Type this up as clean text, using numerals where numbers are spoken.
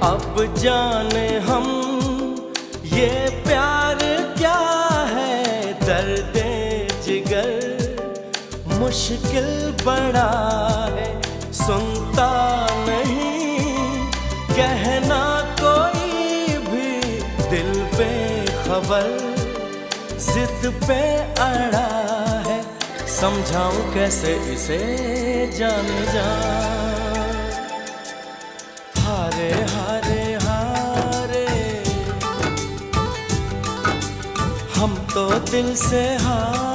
अब जाने हम ये प्यार क्या है, दर्द जिगर मुश्किल बड़ा है, सुनता नहीं कहना कोई भी, दिल पे खबर जिद पे अड़ा है, समझाऊं कैसे इसे जाने जा। हारे हारे हारे हम तो दिल से हारे।